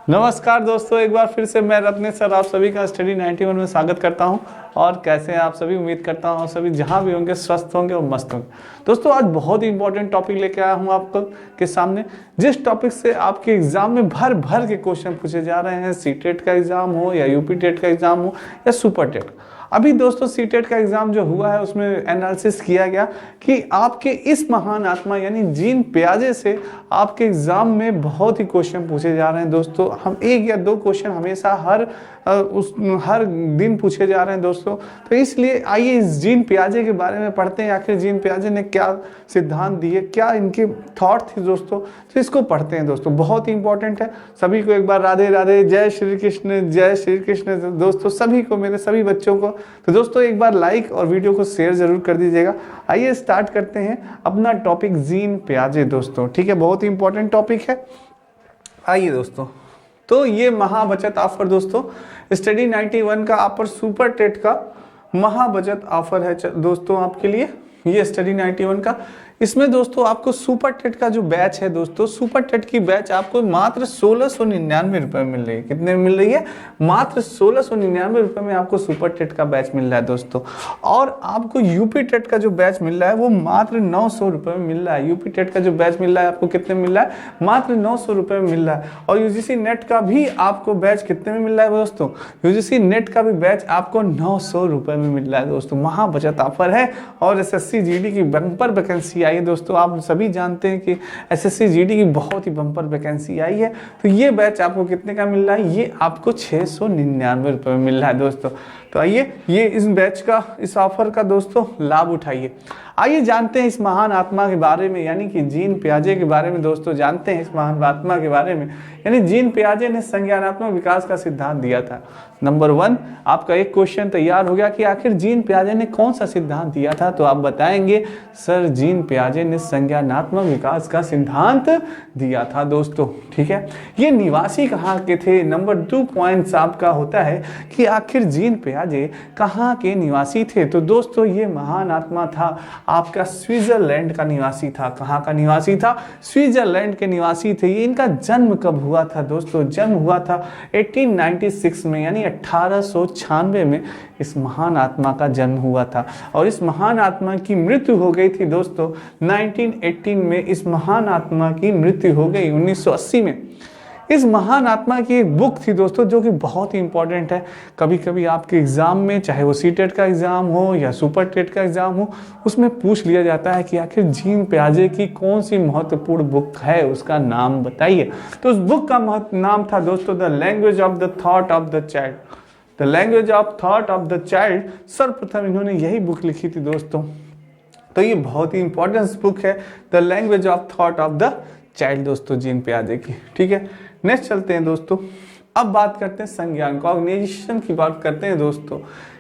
नमस्कार दोस्तों, एक बार फिर से मैं रत्नेश सर आप सभी का स्टडी 91 में स्वागत करता हूं। और कैसे हैं आप सभी? उम्मीद करता हूं आप सभी जहां भी होंगे स्वस्थ होंगे और मस्त होंगे। दोस्तों आज बहुत ही इंपॉर्टेंट टॉपिक लेके आया हूं आपको के सामने, जिस टॉपिक से आपके एग्जाम में भर भर के क्वेश्चन पूछे जा रहे हैं। सीटेट का एग्जाम हो या यूपी टेट का एग्जाम हो या सुपर टेट। अभी दोस्तों सीटेट का एग्जाम जो हुआ है उसमें एनालिसिस किया गया कि आपके इस महान आत्मा यानी जीन पियाजे से आपके एग्जाम में बहुत ही क्वेश्चन पूछे जा रहे हैं। दोस्तों हम एक या दो क्वेश्चन हमेशा हर दिन पूछे जा रहे हैं दोस्तों। तो इसलिए आइए इस जीन पियाजे के बारे में पढ़ते हैं। आखिर जीन पियाजे ने क्या सिद्धांत दिए, क्या इनके थॉट थी दोस्तों, तो इसको पढ़ते हैं दोस्तों। बहुत ही इंपॉर्टेंट है। सभी को एक बार राधे राधे, जय श्री कृष्ण, जय श्री कृष्ण दोस्तों सभी को, मेरे सभी बच्चों को। तो दोस्तों एक बार लाइक और वीडियो को शेयर जरूर कर दीजिएगा। आइए स्टार्ट करते हैं अपना टॉपिक जीन पियाजे दोस्तों। ठीक है, बहुत ही इंपॉर्टेंट टॉपिक है। आइए दोस्तों, तो ये महाबचत ऑफर दोस्तों स्टडी 91 का ऑफर, सुपर टेट का महाबचत ऑफर है दोस्तों आपके लिए। ये स्टडी 91 का, इसमें दोस्तों आपको सुपर टेट का जो बैच है दोस्तों, सुपर टेट की बैच आपको मात्र 1699 रुपए मिल रही है। कितने में मिल रही है? मात्र 1699 रुपए में आपको सुपर टेट का बैच मिल रहा है दोस्तों। और आपको यूपी टेट का जो बैच मिल रहा है वो मात्र 900 रुपए में मिल रहा है। यूपी टेट का जो बैच मिल रहा है आपको कितने में मिल रहा है? मात्र 900 रुपए में मिल रहा है। और यूजीसी नेट का भी आपको बैच कितने में मिल रहा है दोस्तों? यूजीसी नेट का भी बैच आपको 900 रुपए में मिल रहा है दोस्तों। महाबचत ऑफर है। और एसएससी जीडी की बम्पर वैकेंसी आई है दोस्तों। आप सभी जानते हैं कि एसएससी जीडी की बहुत ही बम्पर वैकेंसी आई है। तो ये बैच आपको कितने का मिल रहा है? ये आपको 699 रुपए में मिल रहा है दोस्तों। तो आइए ये इस बैच का, इस ऑफर का दोस्तों लाभ उठाइए। आइए जानते हैं इस महान आत्मा के बारे में, यानी कि जीन पियाजे के बारे में दोस्तों। जानते हैं इस महान आत्मा के बारे में, यानी जीन पियाजे ने संज्ञानात्मक विकास का सिद्धांत दिया था। नंबर 1 आपका एक क्वेश्चन तैयार हो गया कि आखिर जीन पियाजे ने कौन सा सिद्धांत दिया था। तो आप बताएंगे सर जीन पियाजे ने संज्ञानात्मक विकास का सिद्धांत दिया था दोस्तों। ठीक है, ये निवासी कहाँ के थे? नंबर 2 पॉइंट्स आपका होता है कि आखिर जीन पियाजे कहाँ के निवासी थे। तो दोस्तों ये महान आत्मा था आपका स्विट्जरलैंड का निवासी था। कहाँ का निवासी था? स्विट्जरलैंड के निवासी थे। ये इनका जन्म कब हुआ था दोस्तों? जन्म हुआ था 1896 में, यानी 1896 में इस महान आत्मा का जन्म हुआ था। और इस महान आत्मा की मृत्यु हो गई थी दोस्तों 1918 में। इस महान आत्मा की मृत्यु हो गई 1980 में। इस महान आत्मा की एक बुक थी दोस्तों जो कि बहुत ही इंपॉर्टेंट है। कभी कभी आपके एग्जाम में, चाहे वो सीटेट का एग्जाम हो या सुपर टेट का एग्जाम हो, उसमें पूछ लिया जाता है कि आखिर जीन पियाजे की कौन सी महत्वपूर्ण बुक है, उसका नाम बताइए। तो उस बुक का नाम था दोस्तों the language of the thought of the child. The language of thought of the child, सर्वप्रथम इन्होंने यही बुक लिखी थी दोस्तों। तो ये बहुत ही इंपॉर्टेंट बुक है, the language of thought of the child दोस्तों, जीन पियाजे की। ठीक है, नेक्स्ट चलते हैं दोस्तों। अब बात करते हैं संज्ञान, कॉग्निशन की बात करते हैं दोस्तों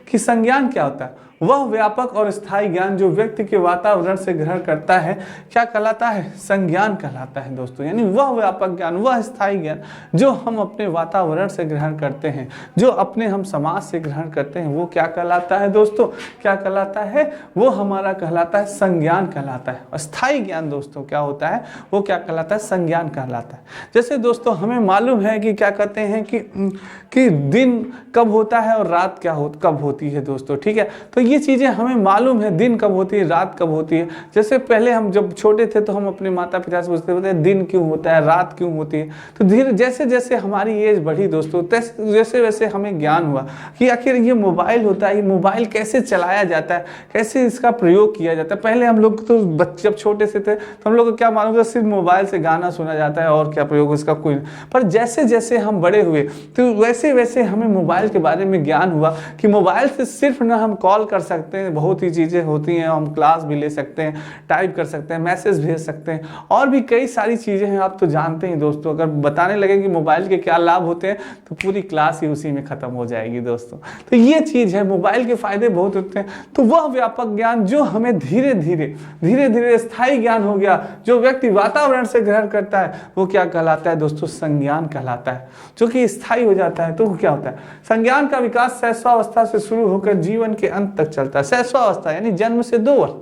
कि संज्ञान क्या होता है। वह व्यापक और स्थायी ज्ञान जो व्यक्ति के वातावरण से ग्रहण करता है, क्या कहलाता है? संज्ञान कहलाता है दोस्तों। यानी वह व्यापक ज्ञान, वह स्थायी ज्ञान जो हम अपने वातावरण से ग्रहण करते हैं, जो अपने हम समाज से ग्रहण करते हैं, वो क्या कहलाता है दोस्तों? क्या कहलाता है? वो हमारा कहलाता है संज्ञान कहलाता है। स्थायी ज्ञान दोस्तों क्या होता है? वो क्या कहलाता है? संज्ञान कहलाता है। जैसे दोस्तों हमें मालूम है कि क्या कहते हैं कि दिन कब होता है और रात कब होती है दोस्तों। ठीक है, तो ये चीजें हमें मालूम है, दिन कब होती है, रात कब होती है। जैसे पहले हम जब छोटे थे तो हम अपने माता पिता से पूछते थे दिन क्यों होता है, रात क्यों होती है। तो धीरे जैसे जैसे हमारी एज बढ़ी दोस्तों, जैसे वैसे हमें ज्ञान हुआ कि आखिर ये मोबाइल होता है, ये मोबाइल कैसे चलाया जाता है, कैसे इसका प्रयोग किया जाता है। पहले हम लोग तो जब छोटे से थे तो हम लोग को क्या मालूम था, सिर्फ मोबाइल से गाना सुना जाता है और क्या प्रयोग इसका कोई। पर जैसे जैसे हम बड़े हुए तो वैसे वैसे हमें मोबाइल के बारे में ज्ञान हुआ कि मोबाइल से सिर्फ ना हम कॉल कर सकते हैं, बहुत ही चीज़ें होती हैं, हम क्लास भी ले सकते हैं, टाइप कर सकते हैं, मैसेज भेज सकते हैं, और भी कई सारी चीज़ें हैं। आप तो जानते हैं दोस्तों, अगर बताने लगे कि मोबाइल के क्या लाभ होते हैं तो पूरी क्लास ही उसी में ख़त्म हो जाएगी दोस्तों। तो ये चीज़ है, मोबाइल के फ़ायदे बहुत होते हैं। तो वह व्यापक ज्ञान जो हमें धीरे धीरे स्थायी ज्ञान हो गया, जो व्यक्ति वातावरण से ग्रहण करता है, वो क्या कहलाता है दोस्तों? संज्ञान कहलाता है। जो कि स्थायी हो जाता है तो क्या होता है? संज्ञान का विकास शैशवावस्था से शुरू होकर जीवन के अंत तक चलता है। शैशवावस्था यानी जन्म से 2 वर्ष,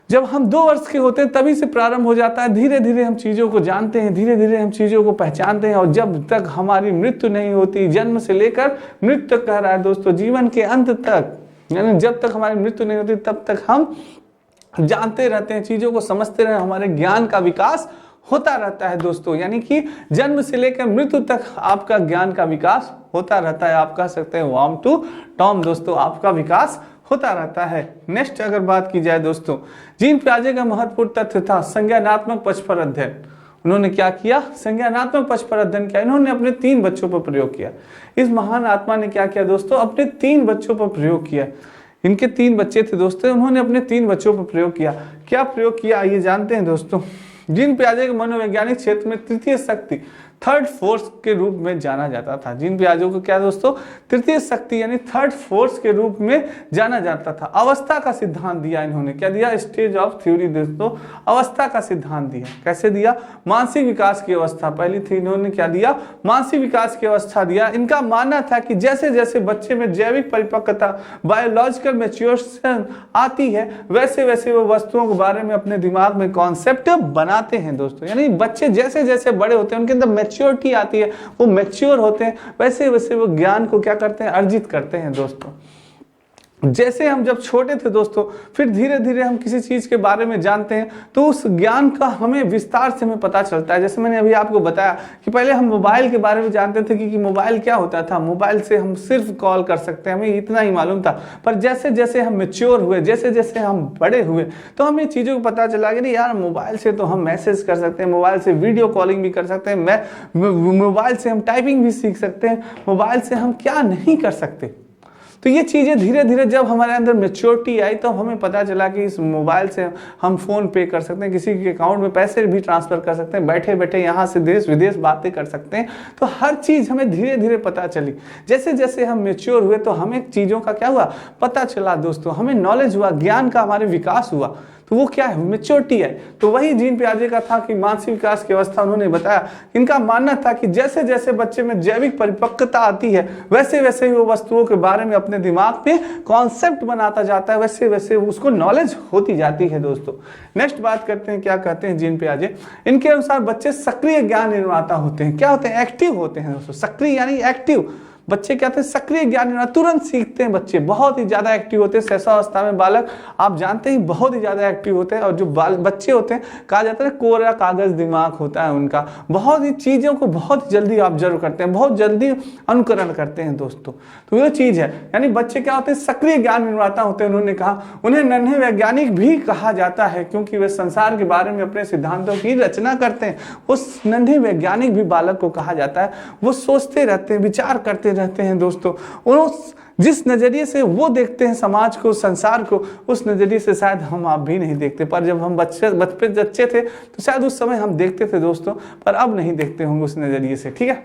जब हम 2 वर्ष के होते हैं तभी से प्रारंभ हो जाता है। धीरे धीरे हम चीज़ों को जानते हैं, धीरे धीरे हम चीज़ों को पहचानते हैं, और जब तक हमारी मृत्यु नहीं होती, जन्म से लेकर मृत्यु तक कह रहा है दोस्तों, जीवन के अंत तक, यानी जब तक हमारी मृत्यु नहीं होती तब तक हम जानते रहते हैं, चीज़ों को समझते रहे, हमारे ज्ञान का विकास होता रहता है दोस्तों। यानी कि जन्म से लेकर मृत्यु तक आपका ज्ञान का विकास होता रहता है। आप कह सकते हैं वार्म टू टॉम दोस्तों, आपका विकास होता रहता है। नेक्स्ट अगर बात की जाए दोस्तों, जीन पियाजे का महत्वपूर्ण तथ्य था संज्ञानात्मक पक्ष पर अध्ययन। उन्होंने क्या किया? संज्ञानात्मक पक्ष पर अध्ययन किया। इन्होंने अपने 3 बच्चों पर प्रयोग किया। इस महान आत्मा ने क्या किया दोस्तों? अपने 3 बच्चों पर प्रयोग किया। इनके 3 बच्चे थे दोस्तों, उन्होंने अपने 3 बच्चों पर प्रयोग किया। क्या प्रयोग किया ये जानते हैं दोस्तों? जीन पियाजे के मनोवैज्ञानिक क्षेत्र में तृतीय शक्ति, थर्ड फोर्स के रूप में जाना जाता था। जीन पियाजे को क्या दोस्तों? तृतीय शक्ति यानी थर्ड फोर्स के रूप में जाना जाता था। अवस्था का सिद्धांत दिया इन्होंने। क्या दिया? स्टेज ऑफ थ्योरी दोस्तों, अवस्था का सिद्धांत दिया। कैसे दिया? मानसिक विकास की अवस्था पहली थी, इन्होंने क्या दिया? मानसिक विकास की अवस्था दिया। इनका मानना था कि जैसे जैसे बच्चे में जैविक परिपक्वता, बायोलॉजिकल मैच्योरेशन आती है, वैसे वैसे वो वस्तुओं के बारे में अपने दिमाग में कॉन्सेप्ट बनाते हैं दोस्तों। यानी बच्चे जैसे जैसे बड़े होते हैं, उनके अंदर मैच्योरिटी आती है, वो मैच्योर होते हैं, वैसे वैसे वो ज्ञान को क्या करते हैं? अर्जित करते हैं दोस्तों। जैसे हम जब छोटे थे दोस्तों, फिर धीरे धीरे हम किसी चीज के बारे में जानते हैं, तो उस ज्ञान का हमें विस्तार से हमें पता चलता है। जैसे मैंने अभी आपको बताया कि पहले हम मोबाइल के बारे में जानते थे कि मोबाइल क्या होता था, मोबाइल से हम सिर्फ कॉल कर सकते हैं, हमें इतना ही मालूम था। पर जैसे जैसे हम मैच्योर हुए, जैसे जैसे हम बड़े हुए, तो हमें चीज़ों को पता चला कि नहीं यार, मोबाइल से तो हम मैसेज कर सकते हैं, मोबाइल से वीडियो कॉलिंग भी कर सकते हैं, मोबाइल से हम टाइपिंग भी सीख सकते हैं, मोबाइल से हम क्या नहीं कर सकते। तो ये चीज़ें धीरे धीरे जब हमारे अंदर मैच्योरिटी आई, तो हमें पता चला कि इस मोबाइल से हम फ़ोन पे कर सकते हैं, किसी के अकाउंट में पैसे भी ट्रांसफ़र कर सकते हैं, बैठे बैठे यहाँ से देश विदेश बातें कर सकते हैं। तो हर चीज़ हमें धीरे धीरे पता चली। जैसे जैसे हम मैच्योर हुए, तो हमें चीज़ों का क्या हुआ? पता चला दोस्तों, हमें नॉलेज हुआ, ज्ञान का हमारे विकास हुआ। तो वो क्या है? मैच्योरिटी है। तो वही जीन पियाजे का था कि मानसिक विकास की अवस्था उन्होंने बताया। इनका मानना था कि जैसे जैसे बच्चे में जैविक परिपक्वता आती है, वैसे वैसे ही वो वस्तुओं के बारे में अपने दिमाग में कॉन्सेप्ट बनाता जाता है, वैसे वैसे उसको नॉलेज होती जाती है दोस्तों। नेक्स्ट बात करते हैं, क्या कहते हैं जीन पियाजे? इनके अनुसार बच्चे सक्रिय ज्ञान निर्माता होते हैं। क्या होते हैं? एक्टिव होते हैं दोस्तों। सक्रिय यानी एक्टिव। बच्चे क्या थे? सक्रिय ज्ञान, तुरंत सीखते हैं बच्चे, बहुत ही ज्यादा एक्टिव होते हैं। शैशवावस्था में बालक आप जानते ही बहुत ही ज्यादा एक्टिव होते हैं। और जो बच्चे होते हैं, कहा जाता है कोरा कागज दिमाग होता है उनका, बहुत ही चीजों को बहुत जल्दी ऑब्जर्व करते हैं, बहुत जल्दी अनुकरण करते हैं दोस्तों। तो ये चीज है, यानी बच्चे क्या होते हैं? सक्रिय ज्ञान निर्माता होते हैं। उन्होंने कहा उन्हें नन्हे वैज्ञानिक भी कहा जाता है, क्योंकि वे संसार के बारे में अपने सिद्धांतों की रचना करते हैं। उस नन्हे वैज्ञानिक भी बालक को कहा जाता है। वो सोचते रहते हैं, विचार करते रहते हैं दोस्तों। उस जिस नजरिए से वो देखते हैं समाज को, संसार को, उस नजरिए से शायद हम आप भी नहीं देखते। पर जब हम बच्चे थे तो शायद उस समय हम देखते थे दोस्तों, पर अब नहीं देखते होंगे उस नजरिए से। ठीक है,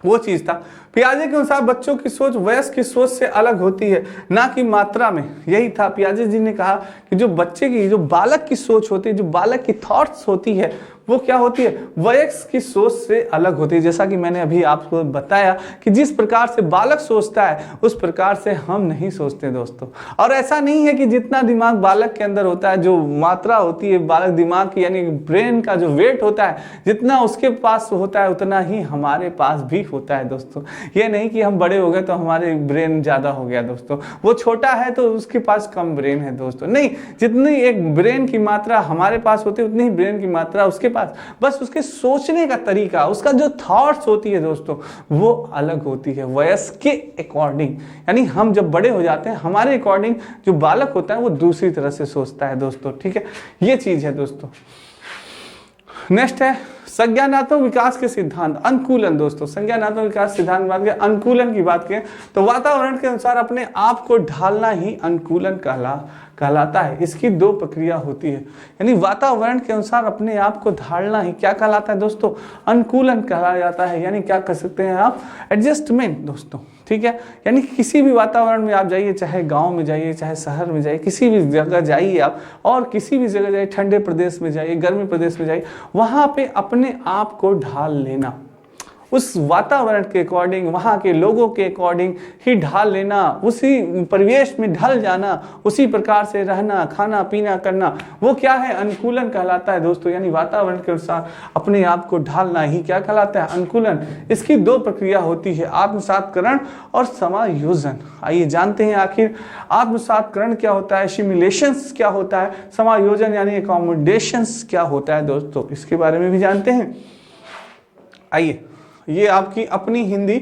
वो चीज था। पियाजे के अनुसार बच्चों की सोच वयस्क की सोच से अलग होती है, ना कि मात्रा में। यही था, पियाजे जी ने कहा कि जो बच्चे की, जो बालक की सोच होती है, जो बालक की थॉट्स होती है, वो क्या होती है? वयस्क की सोच से अलग होती है। जैसा कि मैंने अभी आपको बताया कि जिस प्रकार से बालक सोचता है, उस प्रकार से हम नहीं सोचते दोस्तों। और ऐसा नहीं है कि जितना दिमाग बालक के अंदर होता है, जो मात्रा होती है बालक दिमाग की, यानी ब्रेन का जो वेट होता है, जितना उसके पास होता है उतना ही हमारे पास भी होता है दोस्तों। ये नहीं कि हम बड़े हो गए तो हमारे ब्रेन ज्यादा हो गया दोस्तों, वो छोटा है तो उसके पास कम ब्रेन है दोस्तों। नहीं, जितनी एक ब्रेन की मात्रा हमारे पास होती है, उतनी ही ब्रेन की मात्रा उसके पास। बस उसके सोचने का तरीका, उसका जो थॉट्स होती है दोस्तों, वो अलग होती है वयस्क के अकॉर्डिंग। यानी हम जब बड़े हो जाते हैं, हमारे अकॉर्डिंग जो बालक होता है वो दूसरी तरह से सोचता है दोस्तों। ठीक है, ये चीज है दोस्तों। नेक्स्ट है संज्ञानात्मक विकास के सिद्धांत, अनुकूलन दोस्तों। संज्ञानात्मक विकास सिद्धांत बात करें, अनुकूलन की बात करें तो वातावरण के अनुसार अपने आप को ढालना ही अनुकूलन कहलाता है। इसकी 2 प्रक्रिया होती है, यानी वातावरण के अनुसार अपने आप को ढालना ही क्या कहलाता है दोस्तों? अनुकूलन कहलाया जाता है। यानी क्या कर सकते हैं आप? एडजस्टमेंट दोस्तों। ठीक है, यानी किसी भी वातावरण में आप जाइए, चाहे गांव में जाइए, चाहे शहर में जाइए, किसी भी जगह जाइए आप, और किसी भी जगह जाइए, ठंडे प्रदेश में जाइए, गर्मी प्रदेश में जाइए, वहां पे अपने आप को ढाल लेना, उस वातावरण के अकॉर्डिंग, वहाँ के लोगों के अकॉर्डिंग ही ढाल लेना, उसी परिवेश में ढल जाना, उसी प्रकार से रहना, खाना पीना करना, वो क्या है, अनुकूलन कहलाता है दोस्तों। यानी वातावरण के अनुसार अपने आप को ढालना ही क्या कहलाता है, अनुकूलन। इसकी दो प्रक्रिया होती है, आत्मसातकरण और समायोजन। आइए जानते हैं आखिर आत्मसातकरण क्या होता है, सिमुलेशंस क्या होता है, समायोजन यानी एकोमोडेशंस क्या होता है दोस्तों, इसके बारे में भी जानते हैं। आइए, ये आपकी अपनी हिंदी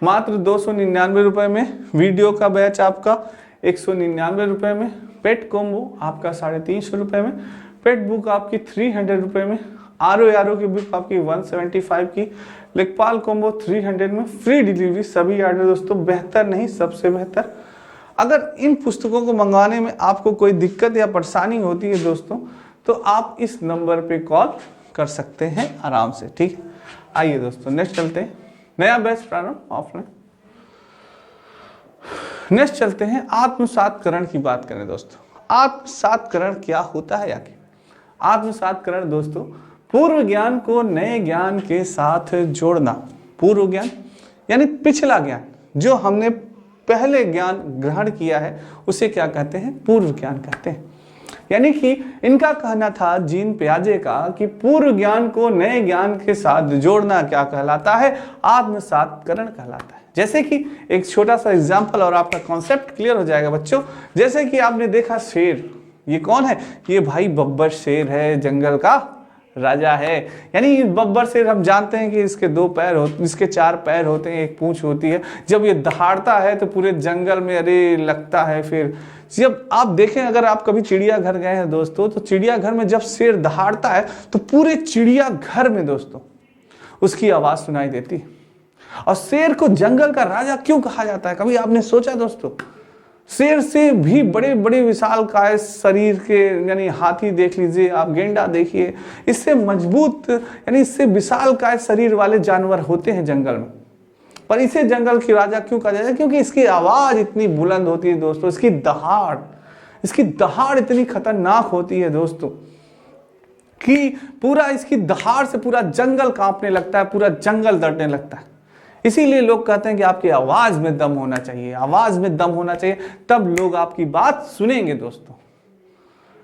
मात्र 299 रुपये में, वीडियो का बैच आपका 199 रुपये में, पेट कॉम्बो आपका 350 रुपये में, पेट बुक आपकी 300 रुपये में, आर की बुक आपकी 175 की, लेखपाल कॉम्बो 300 में, फ्री डिलीवरी सभी ऑर्डर दोस्तों, बेहतर नहीं सबसे बेहतर। अगर इन पुस्तकों को मंगवाने में आपको कोई दिक्कत या परेशानी होती है दोस्तों, तो आप इस नंबर पे कॉल कर सकते हैं आराम से, ठीक है। आइए दोस्तों नेक्स्ट चलते हैं, नया बैच प्रारंभ ऑफलाइन। नेक्स्ट चलते हैं, आत्मसातकरण की बात करें दोस्तों। आत्मसातकरण क्या होता है आखिर? आत्मसातकरण दोस्तों, पूर्व ज्ञान को नए ज्ञान के साथ जोड़ना। पूर्व ज्ञान यानी पिछला ज्ञान, जो हमने पहले ज्ञान ग्रहण किया है उसे क्या कहते हैं, पूर्व ज्ञान कहते हैं। यानी कि इनका कहना था, जीन पियाजे का, कि पूर्व ज्ञान को नए ज्ञान के साथ जोड़ना क्या कहलाता है, आत्मसातकरण कहलाता है। जैसे कि एक छोटा सा एग्जांपल और आपका कॉन्सेप्ट क्लियर हो जाएगा बच्चों। जैसे कि आपने देखा शेर, ये कौन है, ये भाई बब्बर शेर है, जंगल का राजा है। यानी बब्बर शेर हम जानते हैं कि इसके 2 पैर होते, इसके 4 पैर होते हैं, एक पूंछ होती है। जब ये दहाड़ता है तो पूरे जंगल में अरे लगता है। फिर जब आप देखें, अगर आप कभी चिड़ियाघर गए हैं दोस्तों, तो चिड़ियाघर में जब शेर दहाड़ता है तो पूरे चिड़ियाघर में दोस्तों उसकी आवाज सुनाई देती है। और शेर को जंगल का राजा क्यों कहा जाता है, कभी आपने सोचा दोस्तों? शेर से भी बड़े बड़े विशालकाय शरीर के, यानी हाथी देख लीजिए आप, गेंडा देखिए, इससे मजबूत यानी इससे विशालकाय शरीर वाले जानवर होते हैं जंगल में। पर इसे जंगल की राजा क्यों कहा जाता है? क्योंकि इसकी आवाज इतनी बुलंद होती है दोस्तों, इसकी दहाड़ इतनी खतरनाक होती है दोस्तों कि पूरा इसकी दहाड़ से पूरा जंगल कांपने लगता है, पूरा जंगल डरने लगता है। इसीलिए लोग कहते हैं कि आपकी आवाज में दम होना चाहिए, आवाज में दम होना चाहिए, तब लोग आपकी बात सुनेंगे दोस्तों,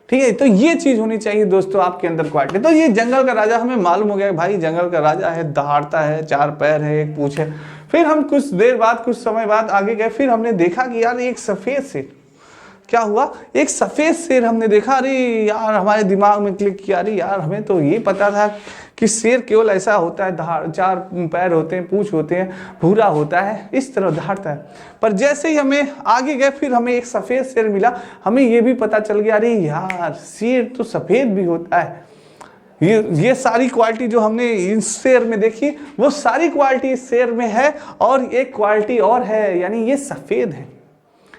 ठीक है। तो ये चीज होनी चाहिए दोस्तों आपके अंदर क्वालिटी। तो ये जंगल का राजा हमें मालूम हो गया भाई, जंगल का राजा है, दहाड़ता है, 4 पैर है, एक पूंछ है। फिर हम कुछ देर बाद, कुछ समय बाद आगे गए, फिर हमने देखा कि यार एक सफेद शेर, क्या हुआ, एक सफेद शेर हमने देखा। अरे यार, हमारे दिमाग में क्लिक किया, अरे यार हमें तो ये पता था कि शेर केवल ऐसा होता है, 4 पैर होते हैं, पूंछ होते हैं, भूरा होता है, इस तरह दहाड़ता है। पर जैसे ही हमें आगे गए, फिर हमें एक सफेद शेर मिला, हमें ये भी पता चल गया, अरे यार शेर तो सफेद भी होता है। ये सारी क्वालिटी जो हमने इस शेर में देखी, वो सारी क्वालिटी इस शेर में है, और एक क्वालिटी और है, यानी ये सफेद है।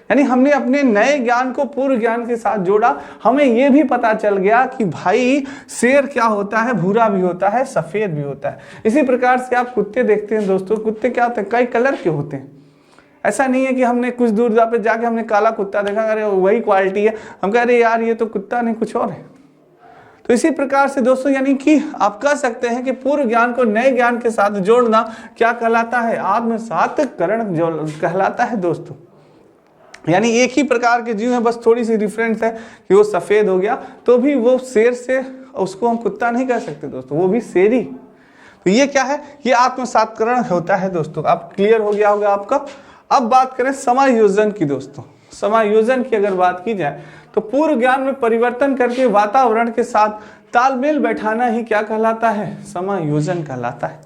यानी हमने अपने नए ज्ञान को पूर्व ज्ञान के साथ जोड़ा, हमें यह भी पता चल गया कि भाई शेर क्या होता है, भूरा भी होता है, सफेद भी होता है। इसी प्रकार से आप कुत्ते देखते हैं दोस्तों, कुत्ते क्या होते हैं, कई कलर के होते हैं। ऐसा नहीं है कि हमने कुछ दूर पे जाके हमने काला कुत्ता देखा, अरे वही क्वालिटी है, हम कह रहे यार ये तो कुत्ता नहीं कुछ और है। तो इसी प्रकार से दोस्तों, यानी कि आप कह सकते हैं कि पूर्व ज्ञान को नए ज्ञान के साथ जोड़ना क्या कहलाता है, आत्मसातकरण जो कहलाता है दोस्तों। यानी एक ही प्रकार के जीव है, बस थोड़ी सी डिफरेंस है कि वो सफेद हो गया, तो भी वो शेर से, उसको हम कुत्ता नहीं कह सकते दोस्तों, वो भी शेर ही। तो ये क्या है, ये आत्मसातकरण होता है दोस्तों। आप क्लियर हो गया होगा आपका। अब बात करें समायोजन की दोस्तों। समायोजन की अगर बात की जाए तो पूर्व ज्ञान में परिवर्तन करके वातावरण के साथ तालमेल बैठाना ही क्या कहलाता है, समायोजन कहलाता है।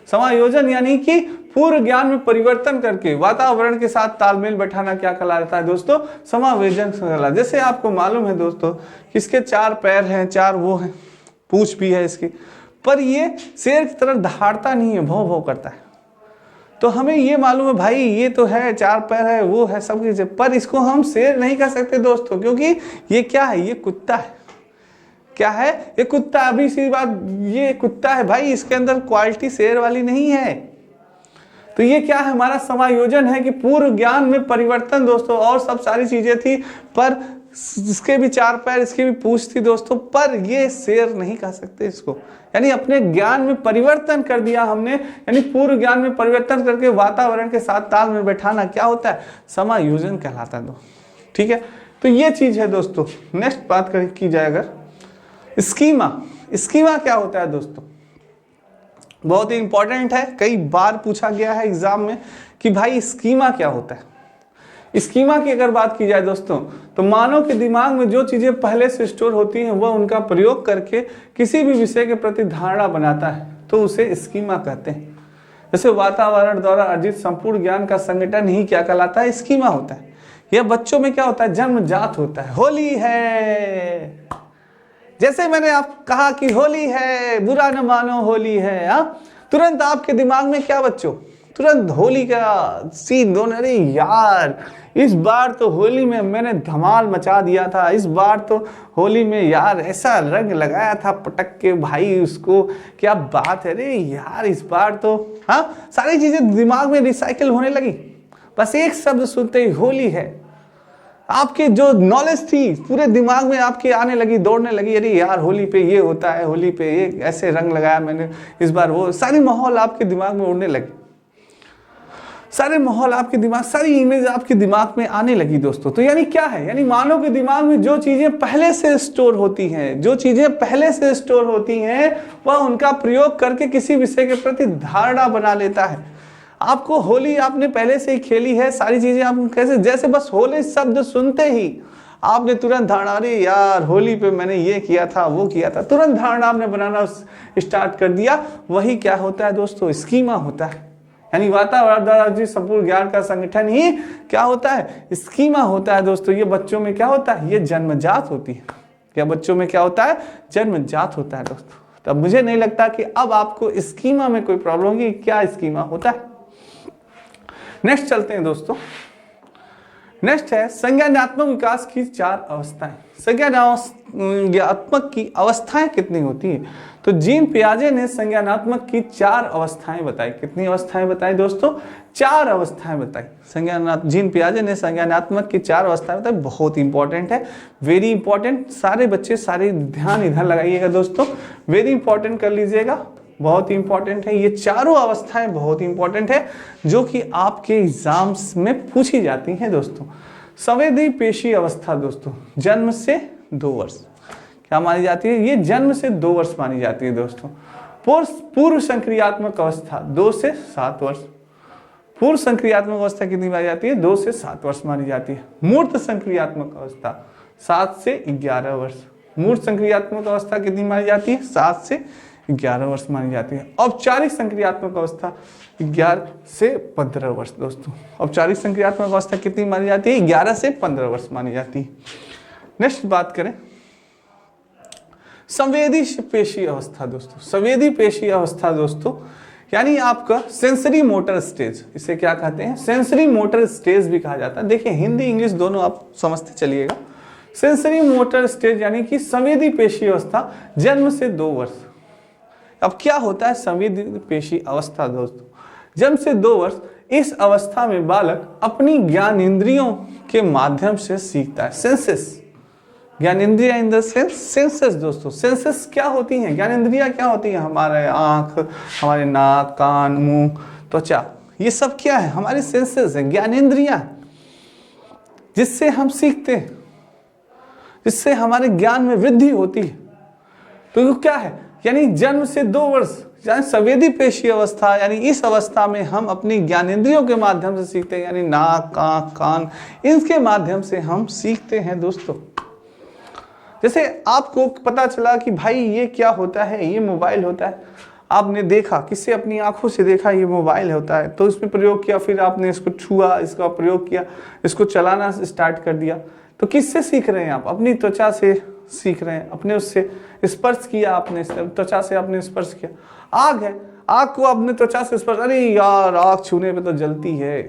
समायोजन यानी कि पूर्व ज्ञान में परिवर्तन करके वातावरण के साथ तालमेल बैठाना क्या कहलाता है दोस्तों, समायोजन कहलाता है। जैसे आपको मालूम है दोस्तों, इसके 4 पैर हैं, 4 वो हैं, पूंछ भी है इसकी, पर ये शेर की तरह दहाड़ता नहीं है, भौं भौं करता है। तो हमें ये मालूम है भाई ये तो है, 4 पैर है, वो है, सब कुछ है, पर इसको हम शेर नहीं कह सकते दोस्तों, क्योंकि ये क्या है, ये कुत्ता है। क्या है, ये कुत्ता। अभी सी बात, ये कुत्ता है भाई, इसके अंदर क्वालिटी शेर वाली नहीं है। तो ये क्या है, हमारा समायोजन है कि पूर्व ज्ञान में परिवर्तन दोस्तों, और सब सारी चीजें थी, पर इसके भी 4 पैर, इसके भी पूंछ थी दोस्तों, पर ये शेर नहीं कह सकते इसको। यानी अपने ज्ञान में परिवर्तन कर दिया हमने, यानी पूर्व ज्ञान में परिवर्तन करके वातावरण के साथ ताल में बैठाना क्या होता है, समायोजन कहलाता है। ठीक है, तो ये चीज है दोस्तों। नेक्स्ट बात की जाए अगर स्कीमा, स्कीमा क्या होता है दोस्तों, बहुत ही इंपॉर्टेंट है, कई बार पूछा गया है एग्जाम में कि भाई स्कीमा क्या होता है। स्कीमा की अगर बात की जाए दोस्तों, तो मानव के दिमाग में जो चीजें पहले से स्टोर होती हैं वह उनका प्रयोग करके किसी भी विषय के प्रति धारणा बनाता है, तो उसे स्कीमा कहते हैं। जैसे वातावरण द्वारा अर्जित संपूर्ण ज्ञान का संगठन ही क्या कहलाता है, स्कीमा होता है। यह बच्चों में क्या होता है, जन्मजात होता है। होली है, जैसे मैंने आप कहा कि होली है, बुरा न मानो होली है, तुरंत आपके दिमाग में क्या बच्चों, तुरंत होली का सीन दोनों, अरे यार इस बार तो होली में मैंने धमाल मचा दिया था, इस बार तो होली में यार ऐसा रंग लगाया था पटक के भाई उसको, क्या बात है, अरे यार इस बार तो, सारी चीजें दिमाग में रिसाइकिल होने लगी। बस एक शब्द सुनते ही होली है, आपकी जो नॉलेज थी पूरे दिमाग में आपके आने लगी, दौड़ने लगी, अरे यार होली पे ये होता है, होली पे ये ऐसे रंग लगाया मैंने इस बार, वो सारी माहौल आपके दिमाग में उड़ने लगी, सारे माहौल आपके दिमाग, सारी इमेज आपके दिमाग में आने लगी दोस्तों। तो यानी क्या है, यानी मानव के दिमाग में जो चीजें पहले से स्टोर होती हैं, जो चीजें पहले से स्टोर होती हैं वह उनका प्रयोग करके किसी विषय के प्रति धारणा बना लेता है। आपको होली आपने पहले से ही खेली है, सारी चीजें आप कैसे, जैसे बस होली शब्द सुनते ही आपने तुरंत धारणा, अरे यार होली पे मैंने ये किया था, वो किया था, तुरंत धारणा आपने बनाना स्टार्ट कर दिया। वही क्या होता है दोस्तों, स्कीमा होता है। यानी वातावरण द्वारा अर्जित संपूर्ण ज्ञान का संगठन ही क्या होता है, स्कीमा होता है दोस्तों। ये बच्चों में क्या होता है, ये जन्मजात होती है। क्या बच्चों में क्या होता है, जन्मजात होता है दोस्तों। तो मुझे नहीं लगता कि अब आपको स्कीमा में कोई प्रॉब्लम होगी, क्या स्कीमा होता है। नेक्स्ट चलते हैं दोस्तों, नेक्स्ट है संज्ञानात्मक विकास की 4 अवस्थाएं। संज्ञानात्मक की अवस्थाएं कितनी होती है, तो जीन पियाजे ने संज्ञानात्मक की 4 अवस्थाएं बताई। कितनी अवस्थाएं बताई दोस्तों, 4 अवस्थाएं बताई। जीन पियाजे ने संज्ञानात्मक की 4 अवस्थाएं बताई। बहुत इंपॉर्टेंट है, वेरी इंपॉर्टेंट। सारे बच्चे सारे ध्यान इधर लगाइएगा दोस्तों, वेरी इंपॉर्टेंट कर लीजिएगा, बहुत ही इंपॉर्टेंट है। ये चारों अवस्थाएं बहुत ही इंपॉर्टेंट है जो कि आपके एग्जाम्स में पूछी जाती हैं दोस्तों। संवेदी पेशी अवस्था दोस्तों, जन्म से 2 वर्ष क्या मानी जाती है, ये जन्म से 2 वर्ष मानी जाती है दोस्तों। पूर्व संक्रियात्मक अवस्था 2 से 7 वर्ष। पूर्व संक्रियात्मक अवस्था कितनी मानी जाती है, 2 से 7 वर्ष मानी जाती है। मूर्त संक्रियात्मक अवस्था 7 से 11 वर्ष। मूर्त संक्रियात्मक अवस्था कितनी मानी जाती है, 7 से 11 वर्ष मानी जाती है। औपचारिक संक्रियात्मक अवस्था 11 से 15 वर्ष दोस्तों। औपचारिक संक्रियात्मक अवस्था कितनी मानी जाती है, 11 से 15 वर्ष मानी जाती है। नेक्स्ट बात करें संवेदी पेशी अवस्था दोस्तों। संवेदी पेशी अवस्था दोस्तों यानी आपका सेंसरी मोटर स्टेज, इसे क्या कहते हैं, सेंसरी मोटर स्टेज भी कहा जाता है। देखिए हिंदी इंग्लिश दोनों आप समझते चलिएगा। सेंसरी मोटर स्टेज यानी कि संवेदी पेशी अवस्था, जन्म से 2 वर्ष। अब क्या होता है संवेदी पेशी अवस्था दोस्तों, जन्म से 2 वर्ष। इस अवस्था में बालक अपनी ज्ञान इंद्रियों के माध्यम से सीखता है। सेंसेस, ज्ञान इंद्रिया इन द सेंसेस दोस्तों। सेंसेस क्या होती हैं, ज्ञान इंद्रिया क्या होती हैं, हमारे आंख, हमारे नाक, कान, मुंह, त्वचा, ये सब क्या है, हमारे सेंसेस है, ज्ञान इंद्रिया, जिससे हम सीखते हैं, जिससे हमारे ज्ञान में वृद्धि होती है। तो क्या है, यानी जन्म से 2 वर्ष यानी संवेदी पेशी अवस्था, यानी इस अवस्था में हम अपनी ज्ञानेंद्रियों के माध्यम से सीखते हैं, यानी नाक, आंख, कान, इनके माध्यम से हम सीखते हैं दोस्तों। जैसे आपको पता चला कि भाई ये क्या होता है, ये मोबाइल होता है, आपने देखा, किससे, अपनी आंखों से देखा ये मोबाइल होता है, तो इसमें प्रयोग किया, फिर आपने इसको छुआ, इसका प्रयोग किया, इसको चलाना स्टार्ट कर दिया। तो किससे सीख रहे हैं आप, अपनी त्वचा से सीख रहे हैं, अपने उससे स्पर्श किया, आपने त्वचा से आपने स्पर्श किया। आग है, आग को आपने त्वचा से स्पर्श, अरे यार आग छूने पे तो जलती है,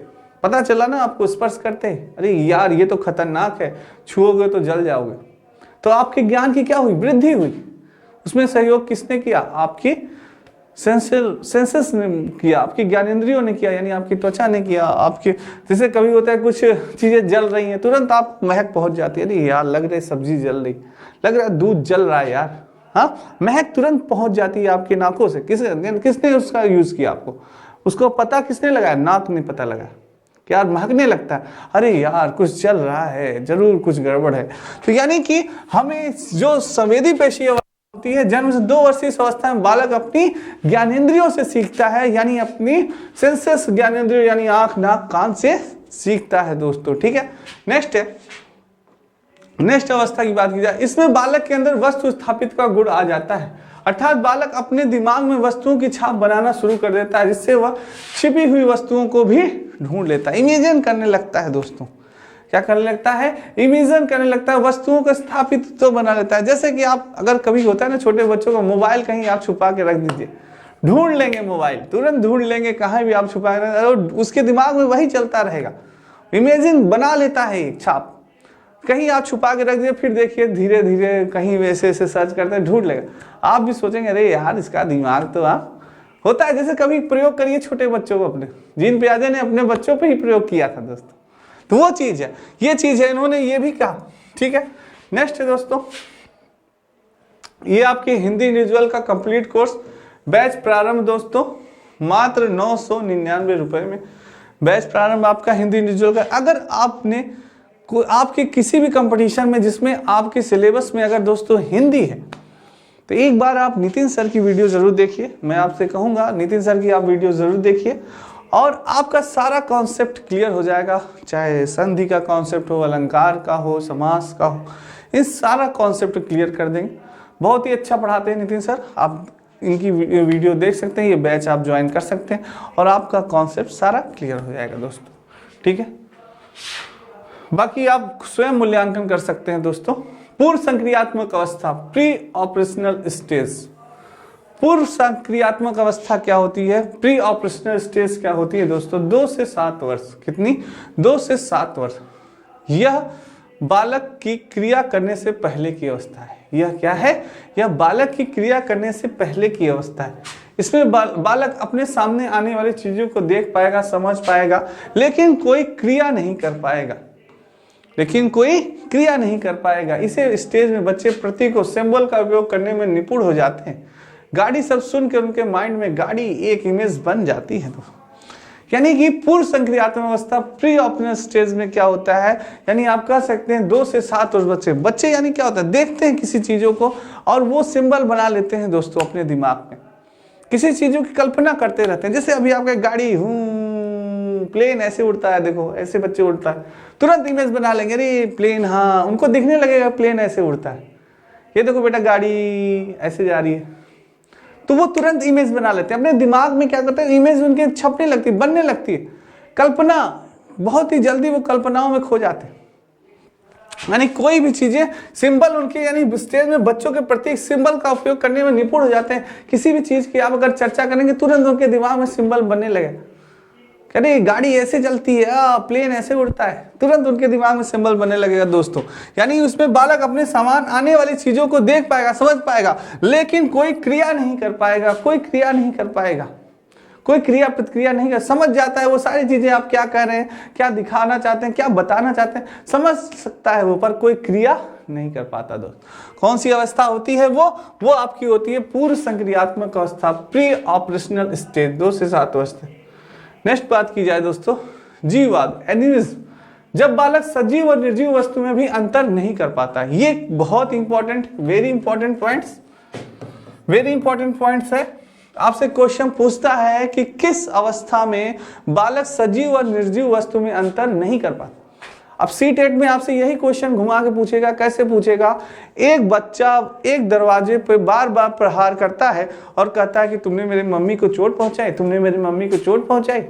पता चला ना आपको, स्पर्श करते हैं, अरे यार ये तो खतरनाक है, छुओगे तो जल जाओगे। तो आपके ज्ञान की क्या हुई, वृद्धि हुई। उसमें सहयोग किसने किया, आपकी सेंसेस ने किया, आपकी ज्ञानेंद्रियों ने किया, यानी आपकी त्वचा ने किया। आपके जैसे कभी होता है कुछ चीजें जल रही हैं, तुरंत आप महक पहुंच जाती है, अरे यार लग रही सब्जी जल रही, लग रहा है दूध जल रहा है यार, हाँ, महक तुरंत पहुंच जाती है आपकी नाकों से। किसने उसका यूज किया? आपको उसको पता किसने लगाया? नाक ने पता लगा कि यार महकने लगता है, अरे यार कुछ चल रहा है, जरूर कुछ गड़बड़ है। तो यानी कि हमें जो संवेदी पेशी होती है, जन्म से 2 वर्षीय अवस्था में बालक अपनी ज्ञानेंद्रियों से सीखता है, यानी अपनी सेंसेस ज्ञानेंद्रियों यानी आंख, नाक, कान से सीखता है दोस्तों। ठीक है, नेक्स्ट अवस्था की बात की जाए, इसमें बालक के अंदर वस्तु स्थापित का गुण आ जाता है, अर्थात बालक अपने दिमाग में वस्तुओं की छाप बनाना शुरू कर देता है, जिससे वह छिपी हुई वस्तुओं को भी ढूंढ लेता है, इमेजिन करने लगता है दोस्तों। क्या करने लगता है? इमेजिन करने लगता है, वस्तुओं को स्थापित तो बना लेता है। जैसे कि आप अगर कभी होता है ना, छोटे बच्चों का मोबाइल कहीं आप छुपा के रख दीजिए, ढूंढ लेंगे, मोबाइल तुरंत ढूंढ लेंगे, कहाँ भी आप छुपा के, और उसके दिमाग में वही चलता रहेगा, इमेजिन बना लेता है एक छाप। कहीं आप छुपा के रख दिए, फिर देखिए धीरे धीरे कहीं वैसे ऐसे सर्च करते हैं, ढूंढ लेगा। आप भी सोचेंगे अरे यार इसका दिमाग तो होता है। जैसे कभी प्रयोग करिए छोटे बच्चों को, अपने जीन पियाजे ने अपने बच्चों पे ही प्रयोग किया था दोस्तों, तो वो चीज है, ये चीज है, इन्होंने ये भी कहा। ठीक है, नेक्स्ट है दोस्तों, ये आपकी हिंदी इंडिविजुअल का कंप्लीट कोर्स बैच प्रारंभ दोस्तों, मात्र 999 रुपए में बैच प्रारंभ आपका हिंदी इंडिविजुअल का। अगर आपने आपके किसी भी कंपटीशन में जिसमें आपके सिलेबस में अगर दोस्तों हिंदी है, तो एक बार आप नितिन सर की वीडियो जरूर देखिए। मैं आपसे कहूंगा नितिन सर की आप वीडियो जरूर देखिए, और आपका सारा कॉन्सेप्ट क्लियर हो जाएगा, चाहे संधि का कॉन्सेप्ट हो, अलंकार का हो, समास का हो, इस सारा कॉन्सेप्ट क्लियर कर देंगे। बहुत ही अच्छा पढ़ाते हैं नितिन सर, आप इनकी वीडियो देख सकते हैं, ये बैच आप ज्वाइन कर सकते हैं और आपका कॉन्सेप्ट सारा क्लियर हो जाएगा दोस्तों। ठीक है, बाकी आप स्वयं मूल्यांकन कर सकते हैं दोस्तों। पूर्व संक्रियात्मक अवस्था, प्री ऑपरेशनल स्टेज। पूर्व संक्रियात्मक अवस्था क्या होती है, प्री ऑपरेशनल स्टेज क्या होती है दोस्तों? 2 से 7 वर्ष। कितनी? 2 से 7 वर्ष। यह बालक की क्रिया करने से पहले की अवस्था है। यह क्या है? यह बालक की क्रिया करने से पहले की अवस्था है। इसमें बालक अपने सामने आने वाली चीजों को देख पाएगा, समझ पाएगा, लेकिन कोई क्रिया नहीं कर पाएगा, इसे स्टेज में बच्चे प्रतीक और सिंबल का उपयोग करने में निपुण हो जाते हैं। गाड़ी सब सुन के उनके माइंड में गाड़ी एक इमेज बन जाती है। यानी कि पूर्व संक्रियात्मक अवस्था प्री ऑपरेशनल स्टेज में क्या होता है, यानी आप कह सकते हैं 2 से 7 वर्ष बच्चे यानी क्या होता है, देखते हैं किसी चीजों को और वो सिंबल बना लेते हैं दोस्तों अपने दिमाग में, किसी चीजों की कल्पना करते रहते हैं। जैसे अभी आपका गाड़ी प्लेन ऐसे उड़ता है, देखो ऐसे बच्चे उड़ता है, तुरंत इमेज बना लेंगे, अरे प्लेन, हाँ उनको दिखने लगेगा प्लेन ऐसे उड़ता है, ये देखो बेटा गाड़ी ऐसे जा रही है, तो वो तुरंत इमेज बना लेते हैं अपने दिमाग में। क्या करते हैं, इमेज उनके छपने लगती है, बनने लगती है, कल्पना बहुत ही जल्दी वो कल्पनाओं में खो जाते हैं। यानी कोई भी चीजें सिंबल उनके, यानी स्टेज में बच्चों के प्रतीक सिंबल का उपयोग करने में निपुण हो जाते हैं। किसी भी चीज की आप अगर चर्चा करेंगे तुरंत उनके दिमाग में सिंबल बनने लगे, अरे गाड़ी ऐसे चलती है, प्लेन ऐसे उड़ता है, तुरंत उनके दिमाग में सिंबल बनने लगेगा दोस्तों। यानी उसमें बालक अपने सामान आने वाली चीजों को देख पाएगा, समझ पाएगा, लेकिन कोई क्रिया नहीं कर पाएगा, कोई क्रिया प्रतिक्रिया नहीं कर, समझ जाता है वो सारी चीजें आप क्या कह रहे हैं, क्या दिखाना चाहते हैं, क्या बताना चाहते हैं, समझ सकता है वो, पर कोई क्रिया नहीं कर पाता दोस्त। कौन सी अवस्था होती है वो आपकी होती है पूर्व संक्रियात्मक अवस्था, प्री ऑपरेशनल स्टेज, 2 से 7 वर्ष। नेक्स्ट बात की जाए दोस्तों, जीववाद, एनिमिज्म, जब बालक सजीव और निर्जीव वस्तु में भी अंतर नहीं कर पाता। ये बहुत इंपॉर्टेंट, वेरी इंपॉर्टेंट पॉइंट्स है। आपसे क्वेश्चन पूछता है कि किस अवस्था में बालक सजीव और निर्जीव वस्तु में अंतर नहीं कर पाता। अब सीटेट में आपसे यही क्वेश्चन घुमा के पूछेगा। कैसे पूछेगा? एक बच्चा एक दरवाजे पे बार बार प्रहार करता है और कहता है कि तुमने मेरी मम्मी को चोट पहुंचाई,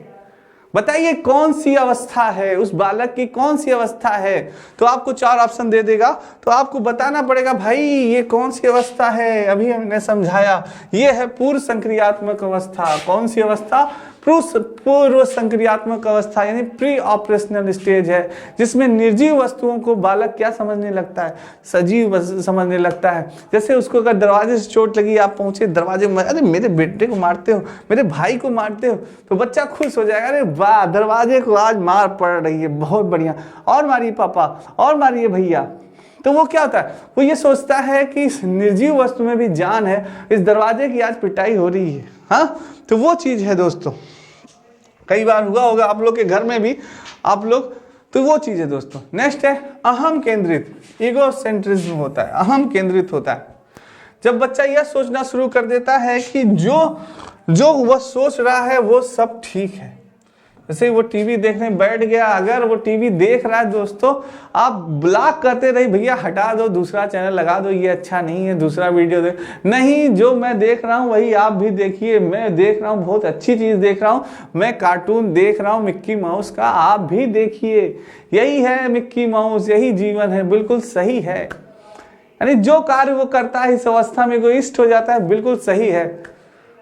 बताइए कौन सी अवस्था है, उस बालक की कौन सी अवस्था है? तो आपको 4 ऑप्शन दे देगा, तो आपको बताना पड़ेगा भाई ये कौन सी अवस्था है। अभी हमने समझाया, ये है पूर्व संक्रियात्मक अवस्था। कौन सी अवस्था? पूर्व संक्रियात्मक अवस्था, यानी प्री ऑपरेशनल स्टेज है, जिसमें निर्जीव वस्तुओं को बालक क्या समझने लगता है, सजीव समझने लगता है। जैसे उसको अगर दरवाजे से चोट लगी, आप पहुंचे दरवाजे में, अरे मेरे बेटे को मारते हो, मेरे भाई को मारते हो, तो बच्चा खुश हो जाएगा, अरे वाह दरवाजे को आज मार पड़ रही है, बहुत बढ़िया, और मारिए पापा, और मारिए भैया। तो वो क्या होता है, वो ये सोचता है कि इस निर्जीव वस्तु में भी जान है, इस दरवाजे की आज पिटाई हो रही है। हाँ, तो वो चीज है दोस्तों, कई बार हुआ होगा आप लोग के घर में भी, आप लोग, तो वो चीज है दोस्तों। नेक्स्ट है अहम केंद्रित, ईगोसेंट्रिज्म होता है, अहम केंद्रित होता है। जब बच्चा यह सोचना शुरू कर देता है कि जो वह सोच रहा है वो सब ठीक है। जैसे वो टीवी देखने बैठ गया, अगर वो टीवी देख रहा है दोस्तों, आप ब्लॉक करते रही, भैया हटा दो, दूसरा चैनल लगा दो, ये अच्छा नहीं है, दूसरा वीडियो देख, नहीं जो मैं देख रहा हूँ वही आप भी देखिए, मैं देख रहा हूँ बहुत अच्छी चीज देख रहा हूँ, मैं कार्टून देख रहा हूँ मिक्की माउस का, आप भी देखिए, यही है मिक्की माउस, यही जीवन है, बिल्कुल सही है। यानी जो कार्य वो करता है इस अवस्था में इगोइस्ट हो जाता है, बिल्कुल सही है,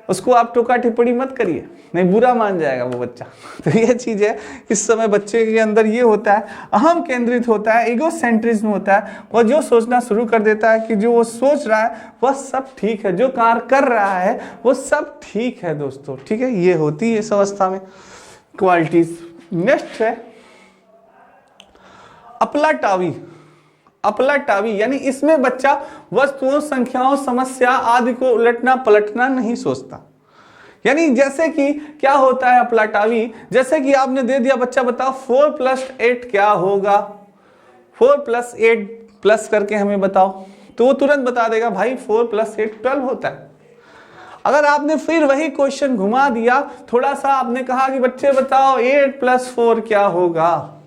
उसको आप टोका टिप्पणी मत करिए, नहीं बुरा मान जाएगा वो बच्चा। तो ये चीज है, इस समय बच्चे के अंदर ये होता है, अहम केंद्रित होता है, ईगोसेंट्रिज्म होता है। वो जो सोचना शुरू कर देता है कि जो वो सोच रहा है वह सब ठीक है, जो कार्य कर रहा है वो सब ठीक है दोस्तों, ठीक है, ये होती है इस अवस्था में क्वालिटीज। नेक्स्ट है अपलाटावी, अपलाटावी यानी इसमें बच्चा वस्तुओं, संख्याओं, समस्या आदि को उलटना पलटना नहीं सोचता। यानी जैसे कि क्या होता है अपलाटावी, जैसे कि आपने दे दिया, बच्चा बताओ 4 + 8 क्या होगा, 4 + 8 प्लस करके हमें बताओ, तो वो तुरंत बता देगा भाई 4 + 8 12 होता है। अगर आपने फिर वही क्वेश्चन घुमा दिया, थोड़ा सा आपने कहा कि बच्चे बताओ 8 + 4 क्या होगा,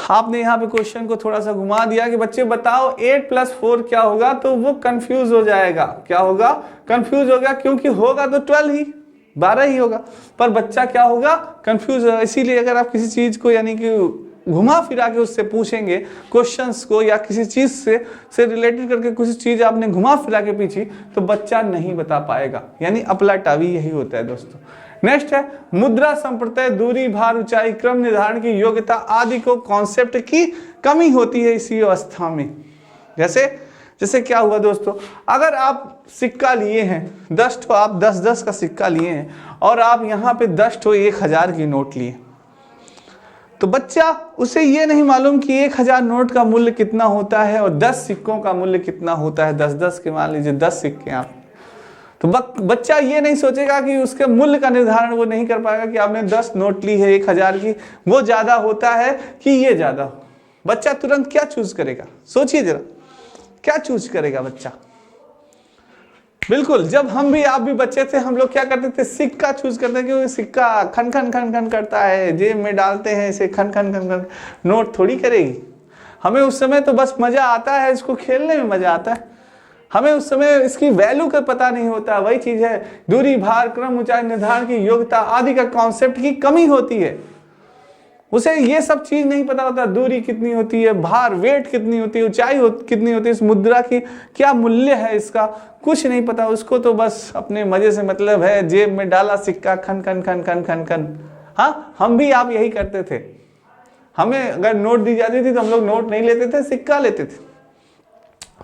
आपने यहाँ पे क्वेश्चन को थोड़ा सा घुमा दिया कि बच्चे बताओ 8 + 4 क्या होगा, तो वो कंफ्यूज हो जाएगा। क्या होगा, कंफ्यूज होगा, क्योंकि होगा तो 12 ही, 12 ही होगा, पर बच्चा क्या होगा, कंफ्यूज होगा। इसीलिए अगर आप किसी चीज को यानी कि घुमा फिरा के उससे पूछेंगे क्वेश्चंस को, या किसी चीज से रिलेटेड करके कुछ चीज आपने घुमा फिरा के पूछी, तो बच्चा नहीं बता पाएगा। यानी अपलाटावी यही होता है दोस्तों। नेक्स्ट है मुद्रा, संप्रत्यय, दूरी, भार, ऊंचाई, क्रम निर्धारण की योग्यता आदि को कॉन्सेप्ट की कमी होती है इसी अवस्था में। जैसे क्या हुआ दोस्तों, अगर आप सिक्का लिए हैं 10 ठो, आप 10-10 का सिक्का लिए हैं और आप यहाँ पे 10 ठो 1000 की नोट लिए, तो बच्चा उसे ये नहीं मालूम कि 1000 नोट का मूल्य कितना होता है और 10 सिक्कों का मूल्य कितना होता है। 10-10 के मान लीजिए 10 सिक्के आप, तो बच्चा ये नहीं सोचेगा कि उसके मूल्य का निर्धारण वो नहीं कर पाएगा कि आपने 10 नोट ली है 1000 की, वो ज्यादा होता है कि ये ज्यादा। बच्चा तुरंत क्या चूज करेगा, सोचिए जरा, क्या चूज करेगा बच्चा। बिल्कुल, जब हम भी आप भी बच्चे थे, हम लोग क्या करते थे, सिक्का चूज करते हैं, क्योंकि सिक्का खन खन खन खन करता है, जेब में डालते हैं इसे, खन खन खन खन, नोट थोड़ी करेगी। हमें उस समय तो बस मजा आता है, इसको खेलने में मजा आता है, हमें उस समय इसकी वैल्यू का पता नहीं होता। वही चीज है, दूरी, भार, क्रम, ऊंचाई, निर्धारण की योग्यता आदि का कॉन्सेप्ट की कमी होती है, उसे ये सब चीज नहीं पता होता। दूरी कितनी होती है, भार, वेट कितनी होती है, ऊंचाई कितनी होती है, इस मुद्रा की क्या मूल्य है, इसका कुछ नहीं पता उसको, तो बस अपने मजे से मतलब है, जेब में डाला सिक्का, खन खन खन खन खन खन। हाँ, हम भी आप यही करते थे, हमें अगर नोट दी जाती थी तो हम लोग नोट नहीं लेते थे, सिक्का लेते थे,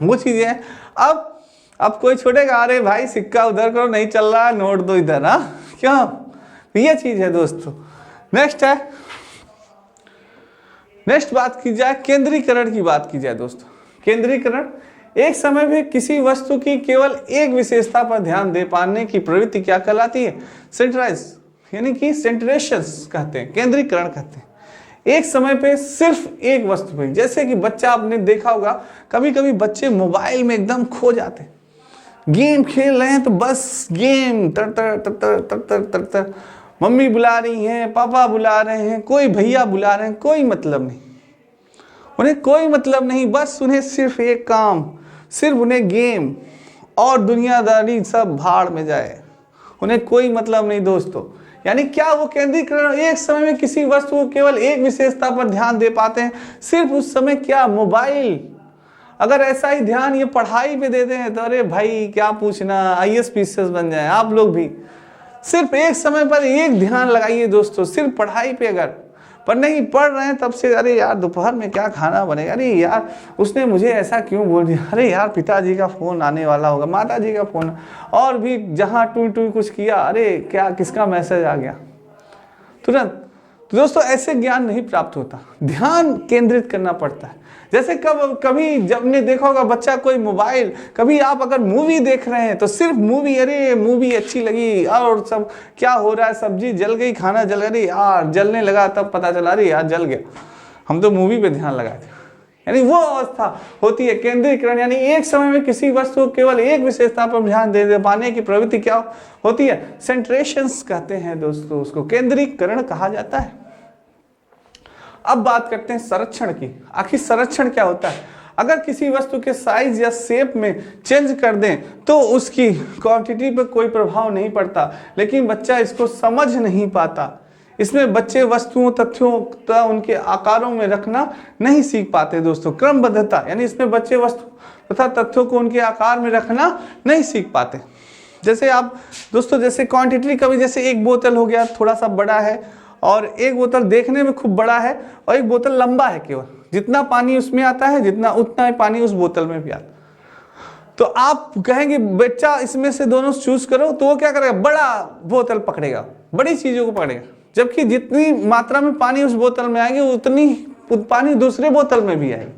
वो चीजें हैं। अब कोई छोड़ेगा, अरे भाई सिक्का उधर करो, नहीं चल रहा है, नोट दो इधर, हाँ क्यों, ये चीज है दोस्तों। नेक्स्ट बात की जाए, केंद्रीकरण की बात की जाए दोस्तों। केंद्रीकरण, एक समय में किसी वस्तु की केवल एक विशेषता पर ध्यान दे पाने की प्रवृत्ति क्या कहलाती है, सेंट्राइज, यानी कि सेंट्रेशंस कहते हैं, केंद्रीकरण कहते हैं। एक समय पे सिर्फ एक वस्तु पे, जैसे कि बच्चा आपने देखा होगा, कभी कभी बच्चे मोबाइल में एकदम खो जाते, गेम खेल रहे हैं तो बस गेम तर तर तर तर तर तर तर तर, मम्मी बुला रही हैं, पापा बुला रहे हैं, कोई भैया बुला रहे हैं, कोई मतलब नहीं, उन्हें कोई मतलब नहीं, बस उन्हें सिर्फ एक काम, सिर्फ उन्हें गेम, और दुनियादारी सब भाड़ में जाए, उन्हें कोई मतलब नहीं दोस्तों। यानी क्या, वो केंद्रीकरण, एक समय में किसी वस्तु को केवल एक विशेषता पर ध्यान दे पाते हैं, सिर्फ उस समय क्या, मोबाइल। अगर ऐसा ही ध्यान ये पढ़ाई पे दे दें तो अरे भाई क्या पूछना, IAS PCS बन जाए आप लोग भी। सिर्फ एक समय पर एक ध्यान लगाइए दोस्तों, सिर्फ पढ़ाई पे। अगर पर नहीं पढ़ रहे हैं तब से, अरे यार दोपहर में क्या खाना बनेगा, अरे यार उसने मुझे ऐसा क्यों बोल दिया, अरे यार पिताजी का फोन आने वाला होगा, माताजी का फोन, और भी जहां टू टू कुछ किया, अरे क्या किसका मैसेज आ गया, तुरंत तो दोस्तों ऐसे ज्ञान नहीं प्राप्त होता, ध्यान केंद्रित करना पड़ता है। जैसे कभी जब ने देखा होगा बच्चा कोई मोबाइल, कभी आप अगर मूवी देख रहे हैं तो सिर्फ मूवी, अरे मूवी अच्छी लगी और सब क्या हो रहा है, सब्जी जल गई, खाना जल गई, यार जलने लगा, तब पता चला अरे यार जल गया, हम तो मूवी पे ध्यान लगाए थे। यानी वो अवस्था होती है केंद्रीकरण, यानी एक समय में किसी वस्तु को केवल एक विशेषता पर ध्यान दे पाने की प्रवृत्ति क्या होती है, सेंट्रेशंस कहते हैं दोस्तों, उसको केंद्रीकरण कहा जाता है। अब बात करते हैं संरक्षण की। आखिर संरक्षण क्या होता है? अगर किसी वस्तु के साइज या शेप में चेंज कर दें तो उसकी क्वांटिटी पर कोई प्रभाव नहीं पड़ता, लेकिन बच्चा इसको समझ नहीं पाता। इसमें बच्चे वस्तुओं तथ्यों तथा उनके आकारों में रखना नहीं सीख पाते दोस्तों। क्रमबद्धता, यानी इसमें बच्चे वस्तु तथा तथ्यों को उनके आकार में रखना नहीं सीख पाते। जैसे आप दोस्तों, जैसे क्वांटिटी, कभी जैसे एक बोतल हो गया थोड़ा सा बड़ा है, और एक बोतल देखने में खूब बड़ा है, और एक बोतल लंबा है, केवल जितना पानी उसमें आता है जितना उतना ही पानी उस बोतल में भी आता। तो आप कहेंगे बच्चा इसमें से दोनों चूज करो, तो वो क्या करेगा, बड़ा बोतल पकड़ेगा, बड़ी चीजों को पकड़ेगा, जबकि जितनी मात्रा में पानी उस बोतल में आएगी उतनी पानी दूसरे बोतल में भी आएगी।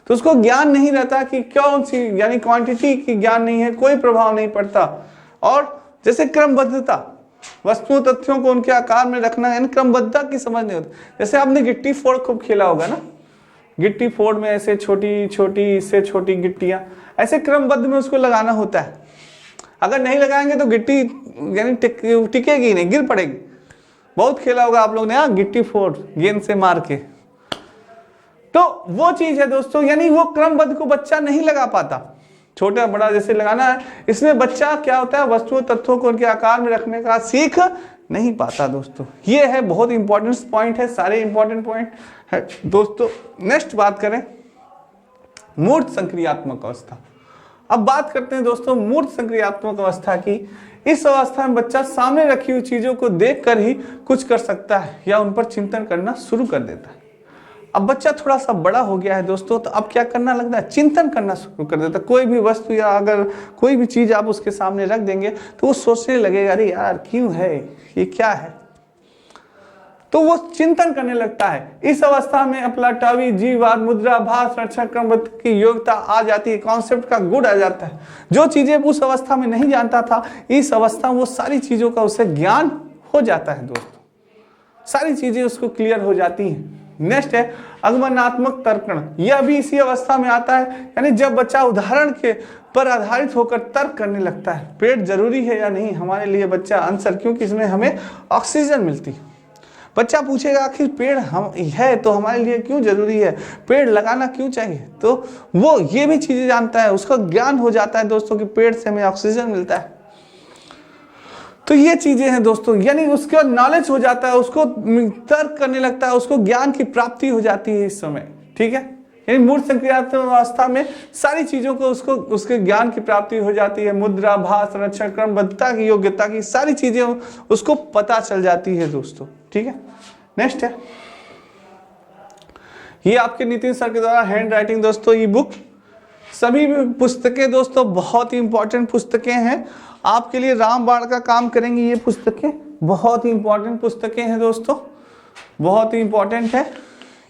तो उसको ज्ञान नहीं रहता कि कौन सी, यानी क्वांटिटी की ज्ञान नहीं है, कोई प्रभाव नहीं पड़ता। और जैसे क्रमबद्धता, वस्तुओं तथ्यों को उनके आकार में रखना, यानी क्रमबद्धता की समझ नहीं होती। जैसे आपने गिट्टी फोड़ खूब खेला होगा ना, गिट्टी फोड़ में ऐसे छोटी छोटी इससे छोटी गिट्टियां ऐसे क्रमबद्ध में उसको लगाना होता है। अगर नहीं लगाएंगे तो गिट्टी यानी टिकेगी नहीं, गिर पड़ेगी। बहुत खेला होगा आप लोग ने, गिट्टी फोड़ गेंद से मार के। तो वो चीज है दोस्तों, यानी वो क्रमबद्ध को बच्चा नहीं लगा पाता। छोटा बड़ा जैसे लगाना है, इसमें बच्चा क्या होता है, वस्तुओं तथ्यों को उनके आकार में रखने का सीख नहीं पाता दोस्तों। ये है बहुत इंपॉर्टेंट पॉइंट है, सारे इंपॉर्टेंट पॉइंट है दोस्तों। नेक्स्ट बात करें मूर्त संक्रियात्मक अवस्था। अब बात करते हैं दोस्तों मूर्त संक्रियात्मक अवस्था की। इस अवस्था में बच्चा सामने रखी हुई चीजों को देखकर ही कुछ कर सकता है या उन पर चिंतन करना शुरू कर देता है। अब बच्चा थोड़ा सा बड़ा हो गया है दोस्तों, तो अब क्या करना लगता है, चिंतन करना शुरू कर देता है। कोई भी वस्तु या अगर कोई भी चीज आप उसके सामने रख देंगे तो वो सोचने लगेगा, अरे यार क्यों है, ये क्या है, तो वो चिंतन करने लगता है। इस अवस्था में अपलाटवी जीववाद, मुद्राभास, रक्षा क्रमबद्ध की योग्यता आ जाती है, कॉन्सेप्ट का गुण आ जाता है। जो चीजें उस अवस्था में नहीं जानता था, इस अवस्था में वो सारी चीजों का उसे ज्ञान हो जाता है दोस्तों, सारी चीजें उसको क्लियर हो जाती हैं। नेक्स्ट है आगमनात्मक तर्कण। यह भी इसी अवस्था में आता है, यानी जब बच्चा उदाहरण के पर आधारित होकर तर्क करने लगता है। पेड़ जरूरी है या नहीं हमारे लिए, बच्चा आंसर, क्योंकि इसमें हमें ऑक्सीजन मिलती है। बच्चा पूछेगा आखिर पेड़ हम है तो हमारे लिए क्यों जरूरी है, पेड़ लगाना क्यों चाहिए, तो वो ये भी चीजें जानता है, उसका ज्ञान हो जाता है दोस्तों कि पेड़ से हमें ऑक्सीजन मिलता है। तो ये चीजें हैं दोस्तों, यानी उसका नॉलेज हो जाता है, उसको तर्क करने लगता है, उसको ज्ञान की प्राप्ति हो जाती है इस समय। ठीक है, यानी मूर्त संक्रियात्मक अवस्था में सारी चीजों को उसको उसके ज्ञान की प्राप्ति हो जाती है। मुद्रा, भास, रक्षा, क्रमबद्धता की योग्यता की सारी चीजें उसको पता चल जाती है दोस्तों। ठीक है, नेक्स्ट है ये आपके नितिन सर के द्वारा हैंड राइटिंग दोस्तों, ई बुक, सभी पुस्तकें दोस्तों बहुत ही इंपॉर्टेंट पुस्तकें हैं आपके लिए, रामबाण का काम करेंगी। ये पुस्तकें बहुत ही इंपॉर्टेंट पुस्तकें हैं दोस्तों, बहुत ही इंपॉर्टेंट है।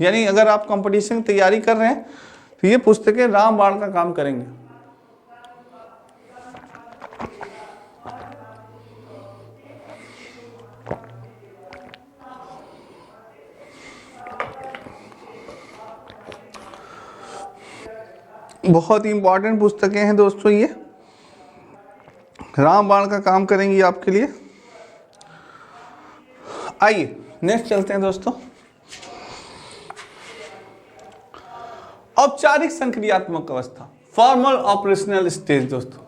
यानी अगर आप कंपटीशन की तैयारी कर रहे हैं तो ये पुस्तकें रामबाण का काम करेंगे। बहुत ही इंपॉर्टेंट पुस्तकें हैं दोस्तों, ये रामबाण का काम करेंगी आपके लिए। आइए नेक्स्ट चलते हैं दोस्तों, औपचारिक संक्रियात्मक अवस्था, फॉर्मल ऑपरेशनल स्टेज दोस्तों।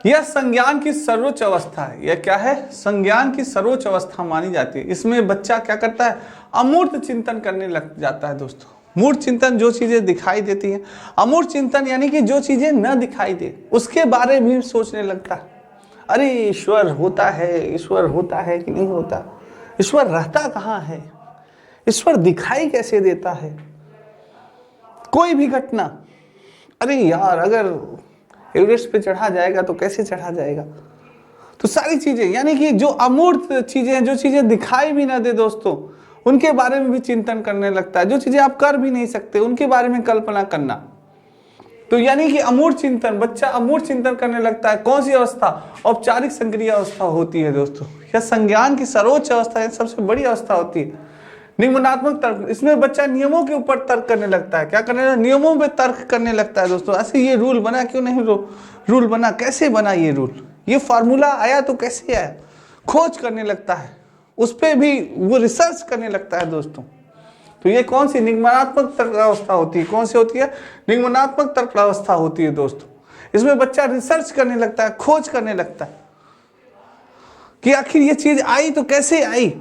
यह संज्ञान की सर्वोच्च अवस्था है। यह क्या है, संज्ञान की सर्वोच्च अवस्था मानी जाती है। इसमें बच्चा क्या करता है, अमूर्त चिंतन करने लग जाता है दोस्तों। मूर्त चिंतन जो चीजें दिखाई देती हैं, अमूर्त चिंतन यानी कि जो चीजें न दिखाई दे उसके बारे में सोचने लगता है। अरे ईश्वर होता है, ईश्वर होता है कि नहीं होता, ईश्वर रहता कहाँ है, ईश्वर दिखाई कैसे देता है, कोई भी घटना, अरे यार अगर एवरेस्ट पे चढ़ा जाएगा तो कैसे चढ़ा जाएगा। तो सारी चीजें यानी कि जो अमूर्त चीजें हैं, जो चीजें दिखाई भी ना दे दोस्तों, उनके बारे में भी चिंतन करने लगता है, जो चीजें आप कर भी नहीं सकते उनके बारे में कल्पना करना। तो यानी कि अमूर्त चिंतन, बच्चा अमूर्त चिंतन करने लगता है। कौन सी अवस्था? औपचारिक संक्रिय अवस्था होती है दोस्तों। यह संज्ञान की सर्वोच्च अवस्था है, सबसे बड़ी अवस्था होती है। निगमनात्मक तर्क, इसमें बच्चा नियमों के ऊपर तर्क करने लगता है। क्या करने लगता है? नियमों पे तर्क करने लगता है दोस्तों। ऐसे ये रूल बना, क्यों नहीं रूल बना, कैसे बना ये रूल, ये फार्मूला आया तो कैसे आया, खोज करने लगता है, उस पर भी वो रिसर्च करने लगता है दोस्तों। तो ये कौन सी निगमनात्मक तर्क अवस्था होती है? कौन सी होती है? निगमनात्मक तर्क अवस्था होती है दोस्तों। इसमें बच्चा रिसर्च करने लगता है, खोज करने लगता है कि आखिर ये चीज आई तो कैसे आई।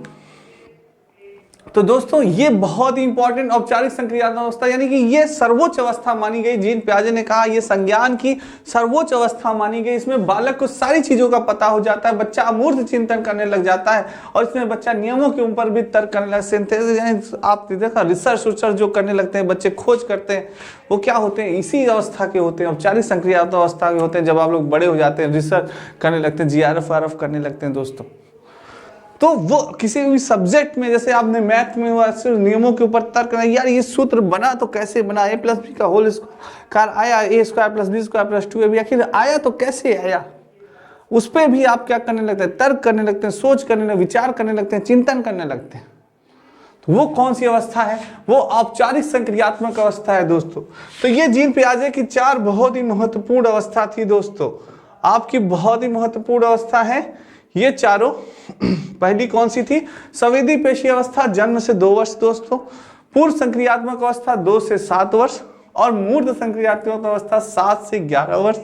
तो दोस्तों ये बहुत ही इंपॉर्टेंट औपचारिक संक्रियात्मक अवस्था, यानी कि ये सर्वोच्च अवस्था मानी गई। जीन पियाजे ने कहा ये संज्ञान की सर्वोच्च अवस्था मानी गई। इसमें बालक को सारी चीजों का पता हो जाता है, बच्चा अमूर्त चिंतन करने लग जाता है और इसमें बच्चा नियमों के ऊपर भी तर्क करने लगता है। सिंथेसिस, आप देखा रिसर्च जो करने लगते हैं, बच्चे खोज करते हैं, वो क्या होते हैं? इसी अवस्था के होते हैं, औपचारिक संक्रियात्मक अवस्था के होते हैं। जब आप लोग बड़े हो जाते हैं, रिसर्च करने लगते हैं, GRF करने लगते हैं दोस्तों। तो वो किसी भी सब्जेक्ट में, जैसे आपने मैथ में हुआ, नियमों के ऊपर तर्क करना, यार ये सूत्र बना तो कैसे बना, a+b का होल स्क्वायर आया, a² + b² + 2ab, आखिर आया तो कैसे आया, उस पर भी आप क्या करने लगते हैं? तर्क करने लगते हैं, सोच करने लगते हैं, विचार करने लगते हैं, चिंतन करने लगते हैं। तो वो कौन सी अवस्था है? वो औपचारिक संक्रियात्मक अवस्था है दोस्तों। तो ये जीन पियाजे की 4 बहुत ही महत्वपूर्ण अवस्था थी दोस्तों, आपकी बहुत ही महत्वपूर्ण अवस्था है ये चारों। पहली कौन सी थी? संवेदी पेशी अवस्था, जन्म से 2 वर्ष दोस्तों। पूर्व संक्रियात्मक अवस्था 2 से 7 वर्ष, और मूर्ध संक्रियात्मक अवस्था 7 से 11 वर्ष,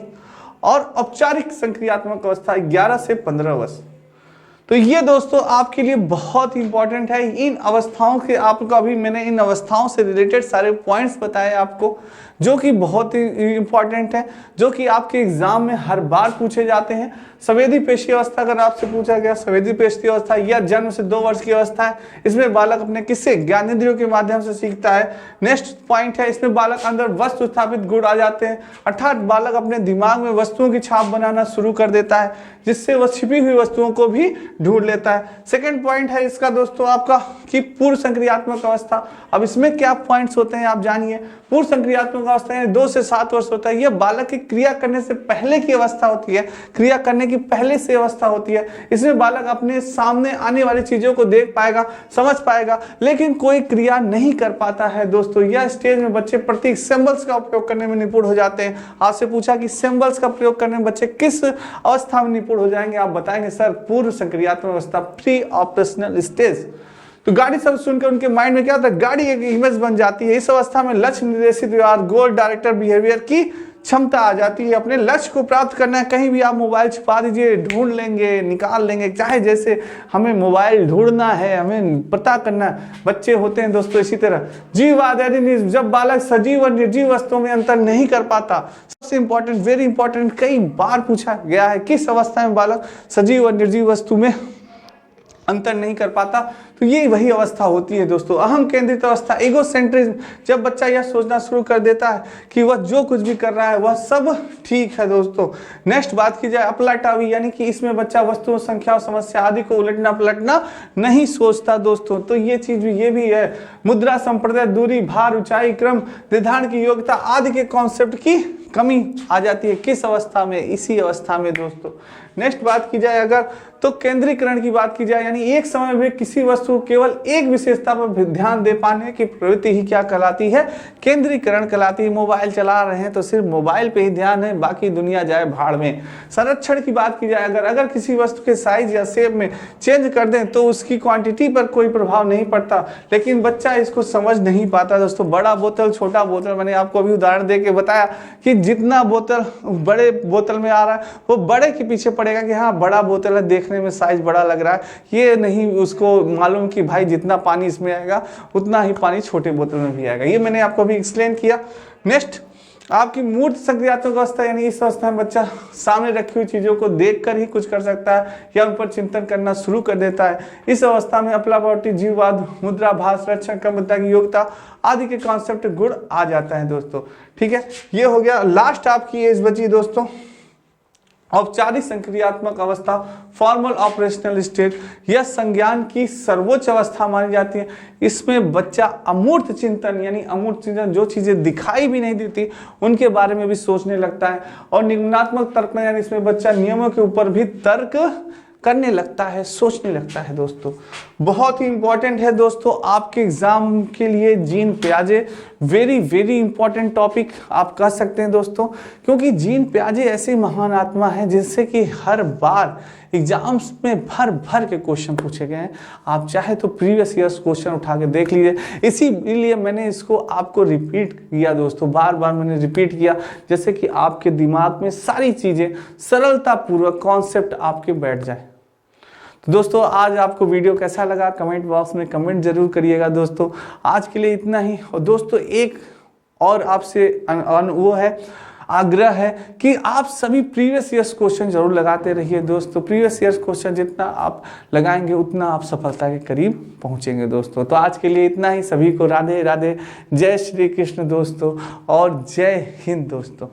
और औपचारिक संक्रियात्मक अवस्था 11 से 15 वर्ष। तो ये दोस्तों आपके लिए बहुत ही इंपॉर्टेंट है। इन अवस्थाओं के आपको अभी मैंने इन अवस्थाओं से रिलेटेड सारे पॉइंट्स बताए आपको, जो कि बहुत ही इंपॉर्टेंट है, जो कि आपके एग्जाम में हर बार पूछे जाते हैं। संवेदी पेशी अवस्था अगर आपसे पूछा गया, संवेदी पेशी अवस्था यह जन्म से 2 वर्ष की अवस्था है। इसमें बालक अपने किससे? ज्ञानेंद्रियों के माध्यम से सीखता है। नेक्स्ट पॉइंट है, इसमें बालक अंदर वस्तु स्थापित गुण आ जाते हैं, अर्थात बालक अपने दिमाग में वस्तुओं की छाप बनाना शुरू कर देता है, जिससे वह छिपी हुई वस्तुओं को भी ढूंढ लेता है। सेकंड पॉइंट है इसका दोस्तों आपका कि पूर्व संक्रियात्मक अवस्था। अब इसमें क्या पॉइंट्स होते हैं आप जानिए। पूर्व संक्रियात्मक अवस्था है 2 से 7 वर्ष होता है। यह बालक की क्रिया करने से पहले की अवस्था होती है, क्रिया करने की पहले से अवस्था होती है। इसमें बालक अपने सामने आने वाली चीजों को देख पाएगा, समझ पाएगा, लेकिन कोई क्रिया नहीं कर पाता है दोस्तों। यह स्टेज में बच्चे प्रतीक सिंबल्स का उपयोग करने में निपुण हो जाते हैं। आपसे पूछा कि सिंबल्स का प्रयोग करने में बच्चे किस अवस्था में निपुण हो जाएंगे, आप बताएंगे सर पूर्व संक्रियात्मक अवस्था, प्री ऑपरेशनल स्टेज। तो गाड़ी शब्द सुनकर उनके माइंड में क्या होता है? गाड़ी एक इमेज बन जाती है। इस अवस्था में लक्ष्य निर्देशित व्यवहार, गोल डायरेक्टर बिहेवियर की क्षमता आ जाती है। अपने लक्ष्य को प्राप्त करना है, कहीं भी आप मोबाइल छिपा दीजिए, ढूंढ लेंगे, निकाल लेंगे, चाहे जैसे हमें मोबाइल ढूंढना है, हमें पता करना है। बच्चे होते हैं दोस्तों इसी तरह। जीवादि, जब बालक सजीव और निर्जीव वस्तुओं में अंतर नहीं कर पाता, सबसे इंपॉर्टेंट, वेरी इंपॉर्टेंट, कई बार पूछा गया है किस अवस्था में बालक सजीव और निर्जीव वस्तु में अंतर नहीं कर पाता, तो ये वही अवस्था होती है दोस्तों, अहम केंद्रित अवस्था, ईगोसेंट्रिज्म। जब बच्चा यह सोचना शुरू कर देता है कि वह जो कुछ भी कर रहा है वह सब ठीक है दोस्तों। नेक्स्ट बात की जाए अपलटावी, यानी कि इसमें बच्चा वस्तुओं, संख्या, समस्या आदि को उलटना पलटना नहीं सोचता दोस्तों। तो ये चीज ये भी है। मुद्रा, संप्रदाय, दूरी, भार, ऊंचाई, क्रम निर्धारण की योग्यता आदि के कॉन्सेप्ट की कमी आ जाती है। किस अवस्था में? इसी अवस्था में दोस्तों। नेक्स्ट बात की जाए अगर, तो केंद्रीकरण की बात की जाए, यानी एक समय में किसी वस्तु को केवल एक विशेषता पर ध्यान दे पाने की प्रवृत्ति ही क्या कहलाती है? केंद्रीकरण कहलाती है। मोबाइल चला रहे हैं तो सिर्फ मोबाइल पे ही ध्यान है, बाकी दुनिया जाए भाड़ में। संरक्षण की बात की जाए अगर किसी वस्तु के साइज या शेप में चेंज कर दें तो उसकी क्वांटिटी पर कोई प्रभाव नहीं पड़ता, लेकिन बच्चा इसको समझ नहीं पाता दोस्तों। बड़ा बोतल, छोटा बोतल, मैंने आपको अभी उदाहरण दे के बताया कि जितना बोतल बड़े बोतल में आ रहा है वो बड़े के पीछे पड़ेगा कि हाँ बड़ा बोतल है, देखने में साइज बड़ा लग रहा है। ये नहीं उसको मालूम कि भाई जितना पानी इसमें आएगा उतना ही पानी छोटे बोतल में भी आएगा। ये मैंने आपको अभी एक्सप्लेन किया। नेक्स्ट आपकी मूर्त संक्रियात्मक अवस्था, यानी इस अवस्था में बच्चा सामने रखी हुई चीजों को देखकर ही कुछ कर सकता है या उन पर चिंतन करना शुरू कर देता है। इस अवस्था में अपलावटी, जीववाद, मुद्रा, भाष, रक्षण, क्रमबद्धता की योग्यता आदि के कॉन्सेप्ट गुण आ जाता है दोस्तों। ठीक है, ये हो गया। लास्ट आपकी एज बची दोस्तों औपचारिक संक्रियात्मक अवस्था, फॉर्मल ऑपरेशनल स्टेट, यह संज्ञान की सर्वोच्च अवस्था मानी जाती है। इसमें बच्चा अमूर्त चिंतन यानी अमूर्त चिंतन, जो चीजें दिखाई भी नहीं देती उनके बारे में भी सोचने लगता है। और निगमनात्मक तर्क यानी इसमें बच्चा नियमों के ऊपर भी तर्क करने लगता है, सोचने लगता है। दोस्तों बहुत ही इंपॉर्टेंट है दोस्तों आपके एग्जाम के लिए जीन पियाजे, वेरी वेरी इंपॉर्टेंट टॉपिक आप कह सकते हैं दोस्तों, क्योंकि जीन पियाजे ऐसी महान आत्मा है जिनसे कि हर बार एग्जाम्स में भर भर के क्वेश्चन पूछे गए हैं। आप चाहे तो प्रीवियस ईयर्स क्वेश्चन उठा के देख लीजिए, इसीलिए मैंने इसको आपको रिपीट किया दोस्तों, बार बार मैंने रिपीट किया, जैसे कि आपके दिमाग में सारी चीजें सरलता पूर्वक कॉन्सेप्ट आपके बैठ जाए। तो दोस्तों आज आपको वीडियो कैसा लगा कमेंट बॉक्स में कमेंट जरूर करिएगा। दोस्तों आज के लिए इतना ही। और दोस्तों एक और आपसे वो है आग्रह है कि आप सभी प्रीवियस ईयर्स क्वेश्चन जरूर लगाते रहिए दोस्तों। प्रीवियस ईयर्स क्वेश्चन जितना आप लगाएंगे उतना आप सफलता के करीब पहुंचेंगे दोस्तों। तो आज के लिए इतना ही। सभी को राधे राधे, जय श्री कृष्ण दोस्तों और जय हिंद दोस्तों।